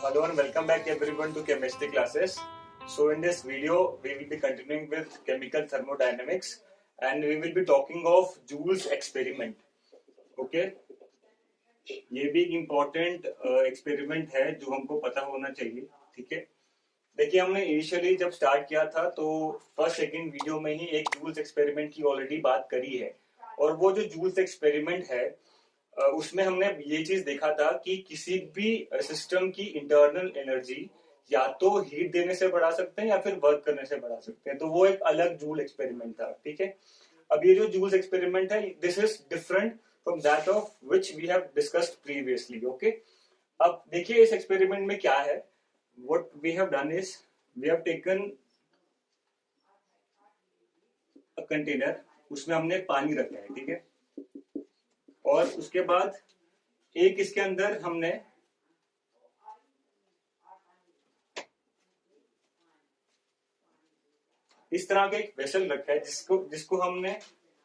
Hello and welcome back everyone to chemistry classes. So in this video we will be continuing with chemical thermodynamics and we will be talking of Joule's experiment. Okay? ये भी एक important experiment है जो हमको पता होना चाहिए. ठीक है. देखिए हमने इनिशियली जब स्टार्ट किया था तो फर्स्ट सेकंड वीडियो में ही एक जूल्स एक्सपेरिमेंट की ऑलरेडी बात करी है और वो जो जूल्स एक्सपेरिमेंट है उसमें हमने ये चीज देखा था कि किसी भी सिस्टम की इंटरनल एनर्जी या तो हीट देने से बढ़ा सकते हैं या फिर वर्क करने से बढ़ा सकते हैं. तो वो एक अलग जूल एक्सपेरिमेंट था. ठीक है. अब ये जो जूल्स एक्सपेरिमेंट है this is different from that of which we have discussed previously. Okay. अब देखिए इस एक्सपेरिमेंट में क्या है. What we have done is we have taken a container, उसमें हमने पानी रखा है. ठीक है. और उसके बाद एक इसके अंदर हमने इस तरह का एक वेसल रखा है जिसको हमने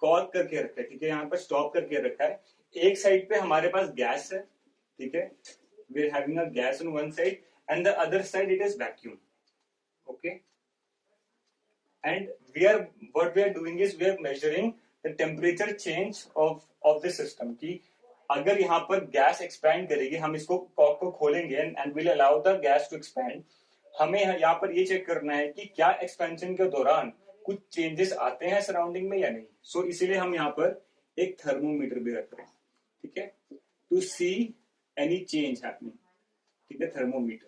कॉर्क करके रखा है. ठीक है. यहाँ पर स्टॉप करके रखा है. एक साइड पे हमारे पास गैस है. ठीक है. We are having a gas on one side and the other side it is vacuum. Okay. And what we are doing is we are measuring the temperature change of the system. कि अगर यहाँ पर gas expand करेगी, हम इसको cork को खोलेंगे and will allow the gas to expand. हमें यहाँ पर ये चेक करना है कि क्या एक्सपेंशन के दौरान कुछ चेंजेस आते हैं सराउंडिंग में या नहीं. सो इसीलिए हम यहाँ पर एक थर्मोमीटर भी रख रहे हैं. ठीक है. To see any change happening. ठीक है. थर्मोमीटर.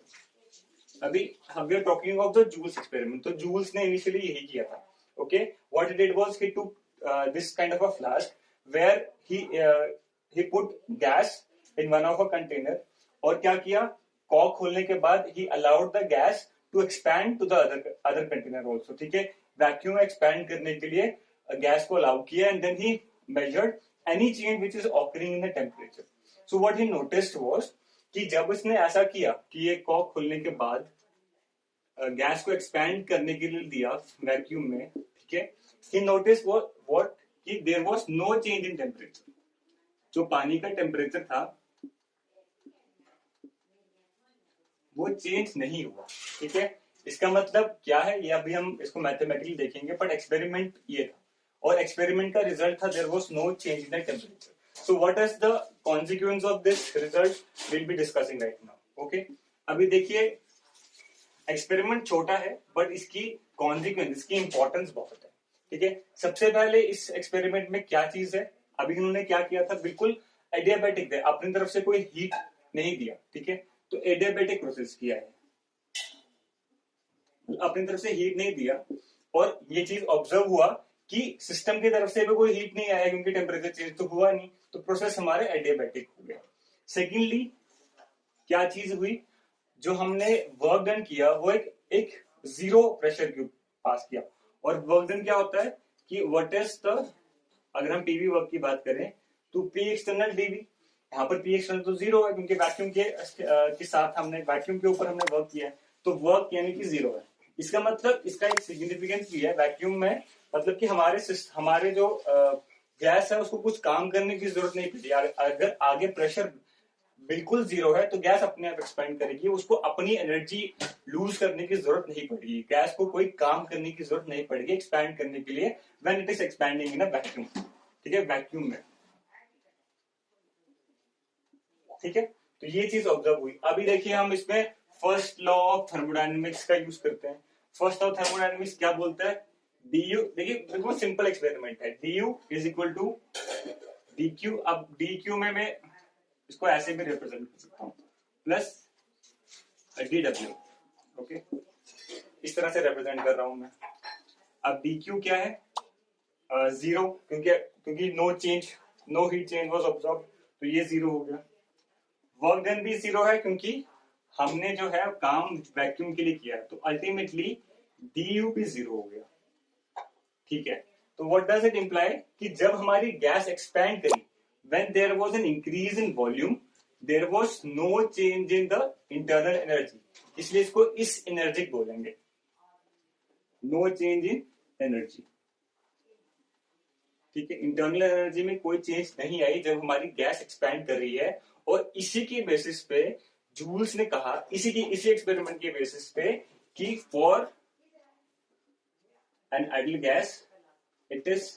अभी we are talking of the Joule's experiment. तो जूल्स ने इनिशियली यही किया था. Okay. What he did was he took this kind of a flask where he put gas in one of a container और क्या किया, cork खोलने के बाद he allowed the gas to expand to the other container also. ठीक है. Vacuum expand करने के लिए गैस को अलाउ किया and then he measured any change which is occurring in the temperature. So what he noticed was कि जब उसने ऐसा किया कि ये कॉर्क खोलने के बाद गैस को एक्सपैंड करने के लिए दिया वैक्यूम में. ठीक है. he noticed what कि there was no change in temperature. जो पानी का टेम्परेचर था वो चेंज नहीं हुआ. ठीक है. इसका मतलब क्या है ये अभी हम इसको मैथमेटिकली देखेंगे, बट एक्सपेरिमेंट ये था और एक्सपेरिमेंट का रिजल्ट था there was no change in the temperature. So what is the consequence of this result will be discussing right now. Okay. अभी देखिए एक्सपेरिमेंट छोटा है बट इसकी कॉन्सिक्वेंस, इसकी इंपॉर्टेंस बहुत है. ठीक है. सबसे पहले इस एक्सपेरिमेंट में क्या चीज है, अभी इन्होंने क्या किया था, बिल्कुल एडियाबैटिक है, अपनी तरफ से कोई हीट नहीं दिया. ठीक है. तो एडियाबैटिक प्रोसेस किया है, अपनी तरफ से हीट नहीं दिया और ये चीज ऑब्जर्व हुआ कि सिस्टम की तरफ से भी कोई हीट नहीं आया क्योंकि टेम्परेचर चेंज तो हुआ नहीं. तो प्रोसेस हमारे एडियाबैटिक हो गया. सेकेंडली क्या चीज हुई, जो हमने वर्क डन किया वो एक जीरो प्रेशर क्यूब पास किया. और वर्क डन क्या होता है कि व्हाट इज द, अगर हम पीवी वर्क की बात करें तो पी एक्सटर्नल डीवी. यहाँ पर पी एक्सटर्नल तो जीरो है क्योंकि वैक्यूम के साथ हमने वैक्यूम के ऊपर हमने वर्क किया है. तो वर्क यानी कि जीरो है. इसका मतलब इसका एक सिग्निफिकेंस भी है वैक्यूम में, मतलब कि हमारे जो गैस है उसको कुछ काम करने की जरूरत नहीं पड़ती. अगर आगे प्रेशर बिल्कुल जीरो है तो गैस अपने आप एक्सपेंड करेगी, उसको अपनी एनर्जी लूज करने की जरूरत नहीं पड़ेगी. गैस को कोई काम करने की जरूरत नहीं पड़ेगी एक्सपैंड करने के लिए when it is expanding in a vacuum. ठीक है. वैक्यूम में. ठीक है. तो ये चीज ऑब्जर्व हुई. अभी देखिए हम इसमें फर्स्ट लॉ ऑफ थर्मोडायनेमिक्स का यूज करते हैं. फर्स्ट लॉ ऑफ थर्मोडायनेमिक्स क्या बोलता है, du. देखिए बिल्कुल सिंपल एक्सपेरिमेंट है. du is equal to dq. अब dq में मैं इसको ऐसे भी रिप्रेजेंट कर सकता हूं, प्लस dw. ओके. इस तरह से रिप्रेजेंट कर रहा हूं मैं. अब dq क्या है, जीरो, क्योंकि no change, no heat change was observed, तो ये जीरो हो गया. वर्क डन भी जीरो है क्योंकि हमने जो है काम वैक्यूम के लिए किया है. तो अल्टीमेटली du भी जीरो हो गया. ठीक है. तो व्हाट डज इट इंप्लाई कि जब हमारी गैस एक्सपैंड करी, when there was an increase in volume there was no change in the internal energy. इसलिए इसको इस एनर्जिक बोलेंगे, नो चेंज इन एनर्जी. ठीक है. इंटरनल एनर्जी में कोई चेंज नहीं आई जब हमारी गैस एक्सपैंड कर रही है और इसी के बेसिस पे जूल्स ने कहा इसी एक्सपेरिमेंट के बेसिस पे कि for an ideal gas it is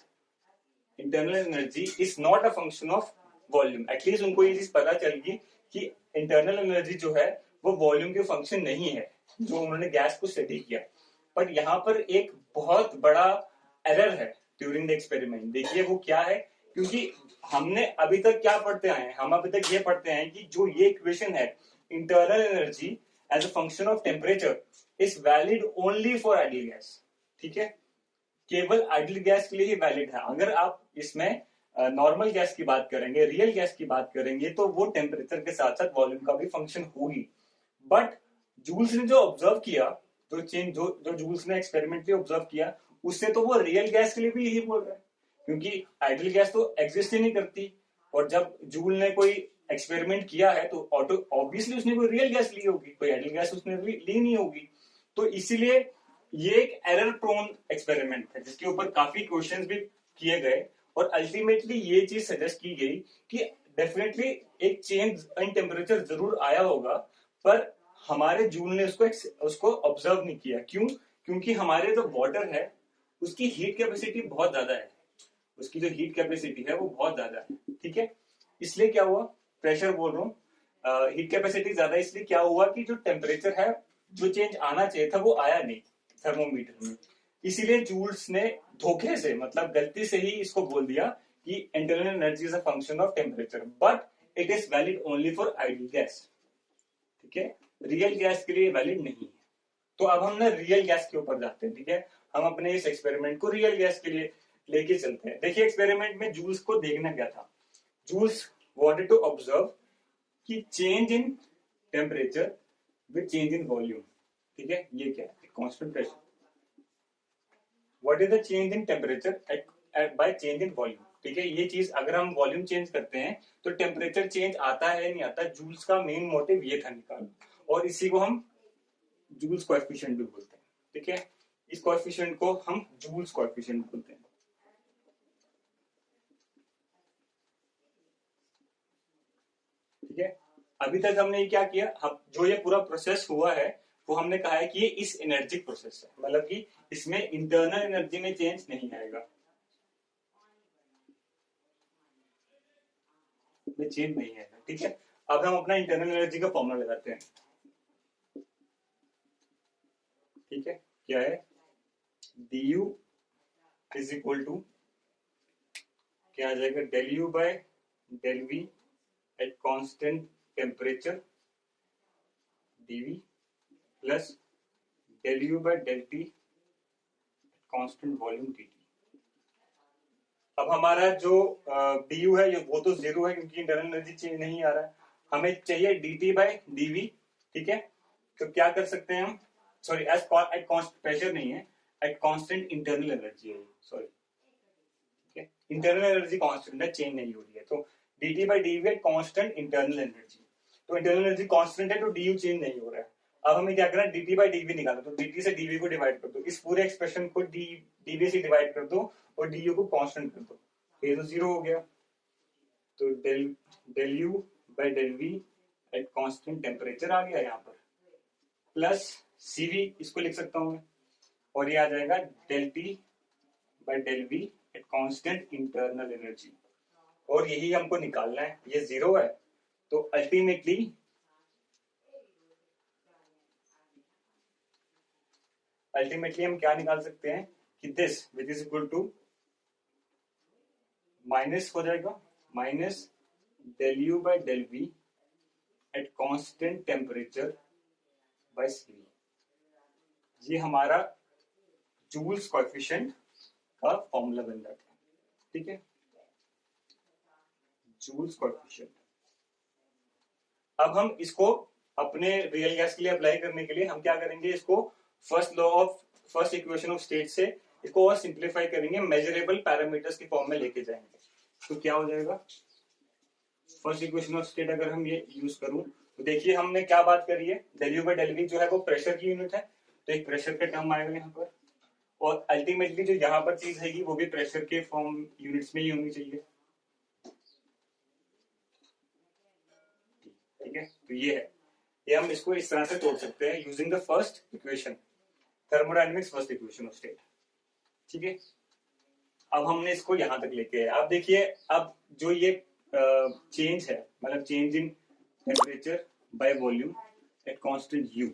internal energy is not a function of volume. At least उनको ये चीज पता चल गई कि इंटरनल एनर्जी जो है वो वॉल्यूम के फंक्शन नहीं है, जो उन्होंने गैस को स्टडी किया। बट यहाँ पर एक बहुत बड़ा एरर है ड्यूरिंग द एक्सपेरिमेंट। देखिए वो क्या है, क्योंकि हमने अभी तक क्या पढ़ते आए हैं, हम अभी तक ये पढ़ते हैं कि जो ये इक्वेशन है internal energy as a function of temperature is valid only for ideal gas. ठीक है, केवल आइडियल गैस के लिए ही वैलिड है। अगर आप इसमें नॉर्मल गैस की बात करेंगे, रियल गैस की बात करेंगे, तो वो टेम्परेचर के साथ साथ वॉल्यूम का भी फंक्शन होगी। बट जूल्स ने जो ऑब्जर्व किया, जो जूल्स ने एक्सपेरिमेंटली ऑब्जर्व किया, उससे तो वो रियल गैस के लिए भी यही बोल रहा है, क्योंकि आइडियल गैस तो एग्जिस्ट ही नहीं करती। और जब जूल ने कोई एक्सपेरिमेंट किया है तो ऑब्वियसली उसने कोई रियल गैस ली होगी, कोई आइडियल गैस उसने ली नहीं होगी। तो इसीलिए ये एक एरर प्रोन एक्सपेरिमेंट है जिसके ऊपर काफी क्वेश्चंस भी किए गए, और अल्टीमेटली ये चीज सजेस्ट की गई कि डेफिनेटली एक चेंज इन टेम्परेचर जरूर आया होगा, पर हमारे जूल ने उसको ऑब्जर्व नहीं किया। क्यों? क्योंकि हमारे जो वाटर है उसकी हीट कैपेसिटी बहुत ज्यादा है, उसकी जो हीट कैपेसिटी है वो बहुत ज्यादा है। ठीक है, इसलिए क्या हुआ, प्रेशर बोल रहा हूँ, हीट कैपेसिटी ज्यादा, इसलिए क्या हुआ कि जो टेम्परेचर है, जो चेंज आना चाहिए था वो आया नहीं थर्मोमीटर में। इसीलिए जूल्स ने धोखे से, मतलब गलती से ही इसको बोल दिया कि internal energy is a function of temperature, but it is valid only for ideal gas. ठीक है, रियल गैस के लिए वैलिड नहीं है। तो अब हम ना रियल गैस के ऊपर जाते हैं। ठीक है, हम अपने इस एक्सपेरिमेंट को रियल गैस के लिए लेके चलते हैं। देखिए एक्सपेरिमेंट में जूल्स को देखना क्या था, जूल्स वांटेड टू ऑब्जर्व कि change in temperature with change in volume. ठीक है, ये क्या है, constant pressure. What is the change in temperature by change in volume. ठीक है, ये चीज अगर हम वॉल्यूम चेंज करते हैं तो टेम्परेचर चेंज आता है नहीं आता। जूल्स का मेन मोटिव ये था निकालना, और इसी को हम जूल्स कोएफिशिएंट भी बोलते हैं। ठीक है, इस कोएफिशिएंट को हम जूल्स कोएफिशिएंट बोलते हैं। ठीक है, अभी तक हमने क्या किया, हम जो ये पूरा प्रोसेस हुआ है वो हमने कहा है कि ये इस एनर्जिक प्रोसेस है, मतलब कि इसमें इंटरनल एनर्जी में चेंज नहीं आएगा, में चेंज नहीं आएगा। ठीक है, अब हम अपना इंटरनल एनर्जी का फॉर्मूला लगाते हैं। ठीक है, क्या है, du इज इक्वल टू क्या आ जाएगा, del you by del we at constant temperature dv plus del you by del T constant volume dt। अब हमारा जो du है ये वो तो जीरो है क्योंकि इंटरनल एनर्जी चेंज नहीं आ रहा है, हमें चाहिए dt बाय dv। ठीक है, तो क्या कर सकते हैं हम, सॉरी एट कांस्टेंट प्रेशर नहीं है, एट कांस्टेंट इंटरनल एनर्जी है, सॉरी। ठीक है, इंटरनल एनर्जी कांस्टेंट है, चेंज नहीं हो रही है, तो dt by dv at constant internal energy. तो इंटरनल एनर्जी कांस्टेंट है तो du चेंज नहीं हो रहा है। अब हमें क्या करना है, dt बाय dv निकालना, तो dt से dv को डिवाइड कर दो, इस पूरे एक्सप्रेशन को dv से डिवाइड कर दो और du को कांस्टेंट कर दो, ये तो जीरो हो गया। तो del you by del we at constant temperature आ गया यहाँ पर, प्लस cv इसको लिख सकता हूँ मैं, और ये आ जाएगा del T by del we at constant internal energy, और यही हमको निकालना है। ये जीरो है तो अल्टीमेटली हम क्या निकाल सकते हैं कि this which is equal to minus हो जाएगा, minus del you by del we at constant temperature by Cv. ये हमारा जूल्स कोएफिशिएंट का फॉर्मूला बन जाता है। ठीक है, जूल्स कोएफिशिएंट। अब हम इसको अपने रियल गैस के लिए अप्लाई करने के लिए हम क्या करेंगे, इसको फर्स्ट इक्वेशन ऑफ स्टेट से इसको और सिंप्लीफाई करेंगे, मेजरेबल पैरामीटर्स के फॉर्म में लेके जाएंगे। तो क्या हो जाएगा, फर्स्ट इक्वेशन ऑफ स्टेट अगर हम ये यूज करूं तो देखिए हमने क्या बात करी है, del you by del v जो है वो प्रेशर की यूनिट है, तो एक प्रेशर का टर्म आएगा यहाँ पर, और अल्टीमेटली जो यहाँ पर चीज है वो भी प्रेशर के फॉर्म यूनिट्स में ही होनी चाहिए। ठीक है, तो ये है, ये हम इसको इस तरह से तोड़ सकते हैं using the first equation, thermodynamics first equation of state. ठीक है, अब हमने इसको यहां तक लेके आए। अब देखिए, अब जो ये चेंज है, मतलब change in temperature by volume at constant you,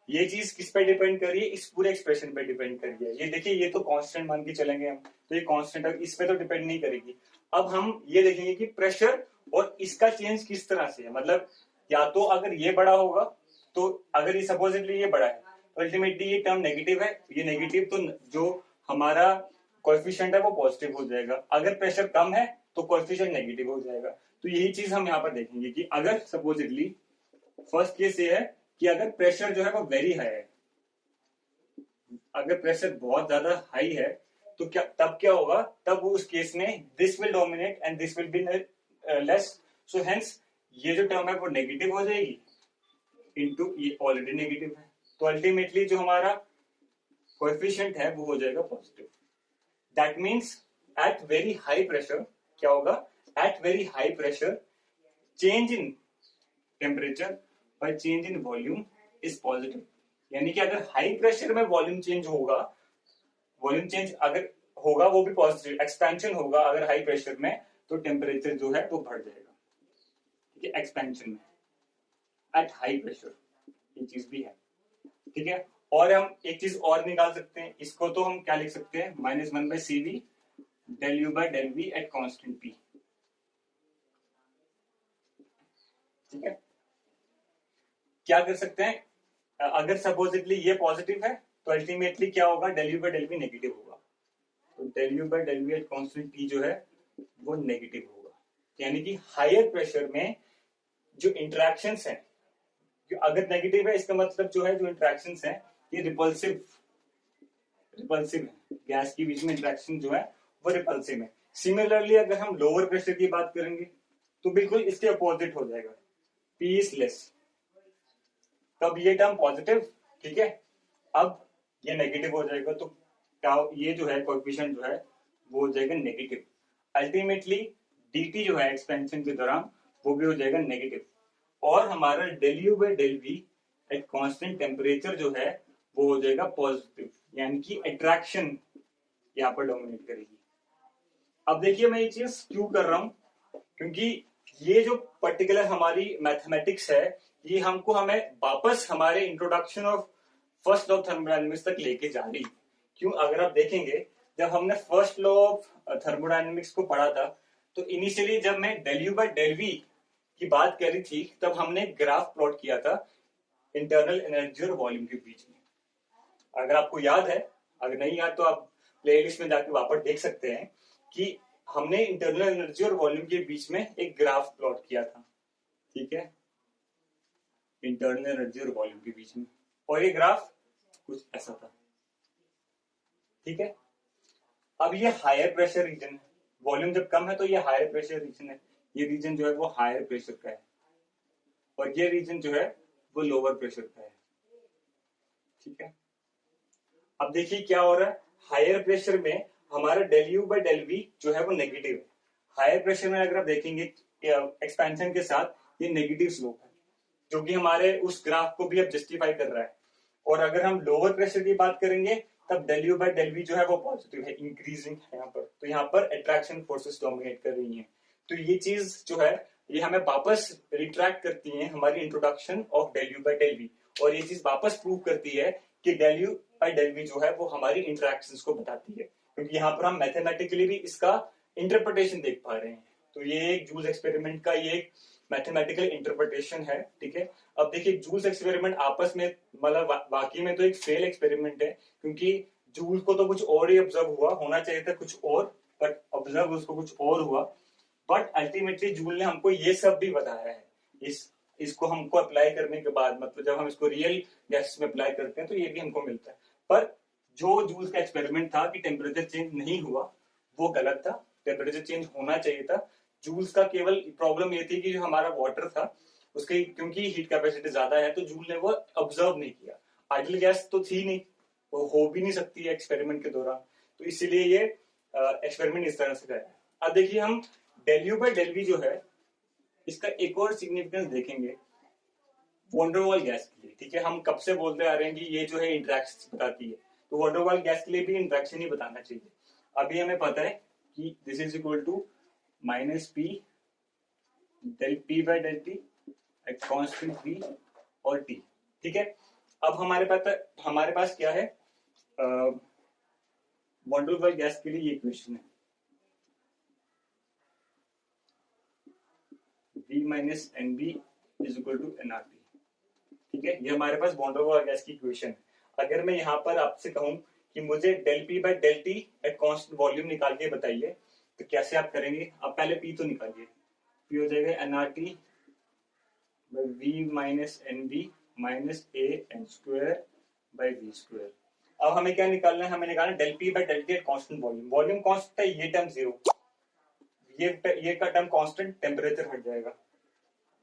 ये चीज किस पे डिपेंड कर रही है? इस पूरे एक्सप्रेशन पे डिपेंड कर रही है। ये देखिए, ये तो कांस्टेंट मान के चलेंगे हम, तो ये कांस्टेंट है, इस पे तो डिपेंड नहीं करेगी। अब हम ये देखेंगे कि प्रेशर और इसका चेंज किस तरह से है। मतलब या तो अगर ये बड़ा होगा, तो अगर ये सपोजिटली ये बड़ा है तो अल्टीमेटली ये टर्म नेगेटिव है, ये नेगेटिव, तो जो हमारा कोएफिशिएंट है वो पॉजिटिव हो जाएगा। अगर प्रेशर कम है तो कोएफिशिएंट नेगेटिव हो जाएगा। तो यही चीज हम यहाँ पर देखेंगे कि अगर सपोजिटली फर्स्ट केस ये है कि अगर प्रेशर जो है वो वेरी हाई है, अगर प्रेशर बहुत ज्यादा हाई है तो तब क्या होगा? तब उस केस में this will dominate and this will be less, so hence ये जो टर्म है वो नेगेटिव हो जाएगी इनटू ये ऑलरेडी नेगेटिव है, तो अल्टीमेटली जो हमारा कोएफिशिएंट है वो हो जाएगा positive. That means at very high pressure क्या होगा? At very high pressure change in temperature by change in volume is positive. यानी कि अगर हाई प्रेशर में वॉल्यूम चेंज होगा, वॉल्यूम चेंज अगर होगा वो भी पॉजिटिव, एक्सपेंशन होगा अगर हाई प्रेशर में, तो टेम्परेचर जो है वो बढ़ जाएगा। ठीक है, एक्सपेंशन में एट हाई प्रेशर, ये चीज भी है। ठीक है, और हम एक चीज और निकाल सकते हैं, इसको तो हम क्या लिख सकते हैं? -1/Cv del u by del v at constant p। ठीक है, क्या कर सकते हैं? अगर सपोजिटली ये पॉजिटिव है तो अल्टीमेटली क्या होगा? del u by del v negative होगा, तो del u by del v at constant p जो है वो नेगेटिव होगा। यानी कि हायर प्रेशर में जो इंटरेक्शंस हैं, अगर नेगेटिव है इसका मतलब जो है जो इंटरेक्शंस हैं ये रिपल्सिव है, गैस के बीच में इंटरेक्शन जो है वो रिपल्सिव है। सिमिलरली अगर हम लोअर प्रेशर की बात करेंगे तो बिल्कुल इसके अपोजिट हो जाएगा, P इज लेस, तब ये टर्म पॉजिटिव। ठीक है, अब ये नेगेटिव हो जाएगा, तो ये जो है कोएफिशिएंट जो है वो हो जाएगा नेगेटिव। अल्टीमेटली dt जो है एक्सपेंशन के दौरान वो भी हो जाएगा नेगेटिव, और हमारा del u by del v eight constant temperature जो है वो हो जाएगा पॉजिटिव, यानी कि अट्रैक्शन यहाँ पर डोमिनेट करेगी। अब देखिए, मैं ये चीज क्यों कर रहा हूं, क्योंकि ये जो पर्टिकुलर हमारी मैथमेटिक्स है ये हमको हमें वापस हमारे introduction of first law of thermodynamics तक लेके जा रही। क्यों? अगर आप देखेंगे, जब हमने फर्स्ट लॉ ऑफ थर्मोडायनेमिक्स को पढ़ा था तो इनिशियली जब मैं del u by del v की बात करी थी तब हमने ग्राफ प्लॉट किया था इंटरनल एनर्जी और वॉल्यूम के बीच में। अगर आपको याद है, अगर नहीं याद तो आप प्लेलिस्ट में जाकर वापस देख सकते हैं कि हमने इंटरनल एनर्जी और वॉल्यूम के बीच में एक ग्राफ प्लॉट किया था। ठीक है, इंटरनल एनर्जी और वॉल्यूम के बीच में, और ये ग्राफ कुछ ऐसा था। ठीक है, अब ये हायर प्रेशर रीजन है, वॉल्यूम जब कम है तो ये हायर प्रेशर रीजन है, ये रीजन जो है वो हायर प्रेशर का है, और ये रीजन जो है वो लोअर प्रेशर का है। ठीक है, अब देखिए क्या हो रहा है, हायर प्रेशर में हमारा del u by del v जो है वो नेगेटिव है। हायर प्रेशर में अगर आप देखेंगे एक्सपेंशन के साथ ये नेगेटिव स्लोप है, जो कि हमारे उस ग्राफ को भी अब जस्टिफाई कर रहा है। और अगर हम लोअर प्रेशर की बात करेंगे तब del u by del v जो है वो पॉजिटिव है, इंक्रीजिंग है यहाँ पर, तो यहाँ पर अट्रैक्शन फोर्सेस डोमिनेट कर रही हैं। तो ये चीज जो है ये हमें वापस रिट्रैक्ट करती है हमारी introduction of del u by del v, और ये चीज वापस प्रूव करती है कि del u by del v जो है वो हमारी इंटरेक्शंस को बताती है, क्योंकि यहाँ पर हम मैथमेटिकली भी इसका इंटरप्रिटेशन देख पा रहे हैं। तो ये एक जूल्स एक्सपेरिमेंट का ये एक मैथमेटिकल इंटरप्रिटेशन है। ठीक है, अब देखिए जूल्स एक्सपेरिमेंट आपस में मतलब वाकई में तो एक फेल एक्सपेरिमेंट है, क्योंकि जूल्स को तो कुछ और ही ऑब्जर्व हुआ, होना चाहिए था कुछ और, बट ऑब्जर्व उसको कुछ और हुआ। बट अल्टीमेटली जूल ने हमको ये सब भी बताया है। इसको हमको अप्लाई करने के बाद, मतलब जब हम इसको रियल गैसेस में अप्लाई करते हैं तो ये भी हमको मिलता है। पर जो जूल्स का एक्सपेरिमेंट था कि टेम्परेचर चेंज नहीं हुआ, वो गलत था, टेम्परेचर चेंज होना चाहिए था। जूल्स का केवल प्रॉब्लम ये थी कि जो हमारा वाटर था उसकी क्योंकि हीट कैपेसिटी ज्यादा है तो जूल ने वो ऑब्जर्व नहीं किया। आइडियल गैस तो थी नहीं, वो हो भी नहीं सकती है एक्सपेरिमेंट के दौरान, तो इसीलिए ये एक्सपेरिमेंट इस तरह से कराया। अब देखिए हम del u by del v जो है इसका एक और सिग्निफिकेंस देखेंगे वॉन्डरवॉल गैस के लिए, ठीक है, हम कब से बोलते आ रहे हैं कि ये जो है इंटरेक्शन बताती है, तो वॉन्डरवॉल गैस के लिए भी इंटरेक्शन ही बताना चाहिए। अभी हमें पता है कि this is equal to minus P del P by del T at constant V और टी, ठीक है। अब हमारे पास क्या है, वॉन्डरवॉल गैस के लिए ये इक्वेशन है, V minus N b is equal to n R T, ठीक है, ये हमारे पास वॉन्डरवॉल गैस की इक्वेशन है। अगर मैं यहाँ पर आपसे कहूं कि मुझे del P by del T at constant volume निकाल के बताइए, तो कैसे आप करेंगे? आप पहले पी तो निकालिए, पी हो जाएगा N R T by V minus N B minus a N square by V square. अब हमें क्या निकालना है? हमें निकालना है del P by del T at constant volume. Volume constant है, ये टर्म जीरो, ये का टर्म कांस्टेंट, टेम्परेचर हट जाएगा,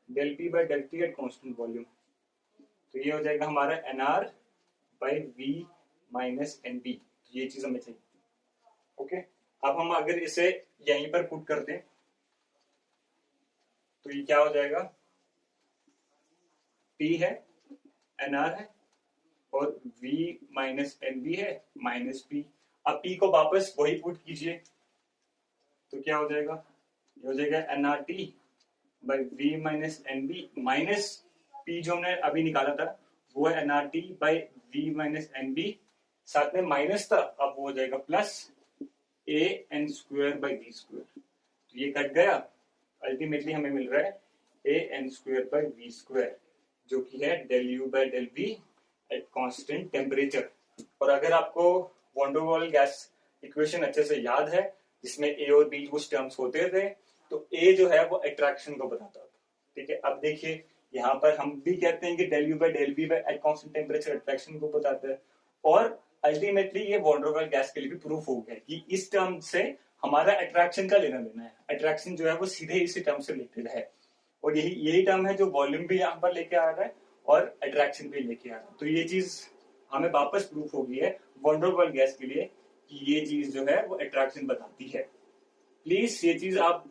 del P by del T at constant volume, तो ये हो जाएगा हमारा n R by V minus N b, ये चीज हमें चाहिए। ओके, अब हम अगर इसे यहीं पर पुट कर दें तो ये क्या हो जाएगा, P है, एन आर है और V माइनस एन बी है माइनस P। अब P को वापस वही पुट कीजिए तो क्या हो जाएगा, ये हो जाएगा N R T by V minus N B minus P जो हमने अभी निकाला था वो है N R T by V minus N B, साथ में माइनस था, अब वो हो जाएगा plus A N square by V square, तो ये कट गया, अल्टीमेटली हमें मिल रहा है A N square by V square, जो कि है del you by del we at constant temperature. और अगर आपको वॉन्डरवॉल गैस इक्वेशन अच्छे से याद है, जिसमें ए और बी कुछ टर्म्स होते थे, तो ए जो है वो अट्रैक्शन को बताता था, ठीक है। अब देखिए यहाँ पर हम भी कहते हैं कि del you by del v by at constant temperature attraction को बताता है, और अल्टीमेटली ये वॉन्डरवॉल गैस के लिए भी प्रूफ हो गया कि इस टर्म से हमारा अट्रैक्शन का लेना देना है। अट्रैक्शन जो है वो सीधे इसी टर्म से रिलेटेड है, और यही टर्म है जो वॉल्यूम भी यहाँ पर लेके आ रहा है और अट्रैक्शन भी लेके आ रहा है। तो ये चीज हमें वापस प्रूफ हो गई है वॉन्डरवॉल गैस के लिए कि ये चीज जो है वो अट्रैक्शन बताती है। प्लीज ये चीज आप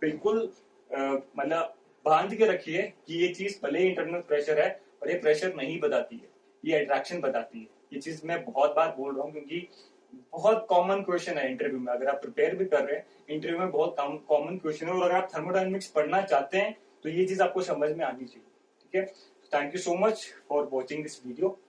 बिल्कुल मतलब बांध के रखिए कि ये चीज भले ही इंटरनल प्रेशर है और ये प्रेशर नहीं बताती है, ये अट्रैक्शन बताती है। ये चीज मैं बहुत बार बोल रहा हूँ क्योंकि बहुत कॉमन क्वेश्चन है इंटरव्यू में, अगर आप प्रिपेयर भी कर रहे हैं इंटरव्यू में बहुत कॉमन क्वेश्चन है, और अगर आप थर्मोडायनेमिक्स पढ़ना चाहते हैं तो ये चीज आपको समझ में आनी चाहिए, ठीक है। Thank you so much for watching this video.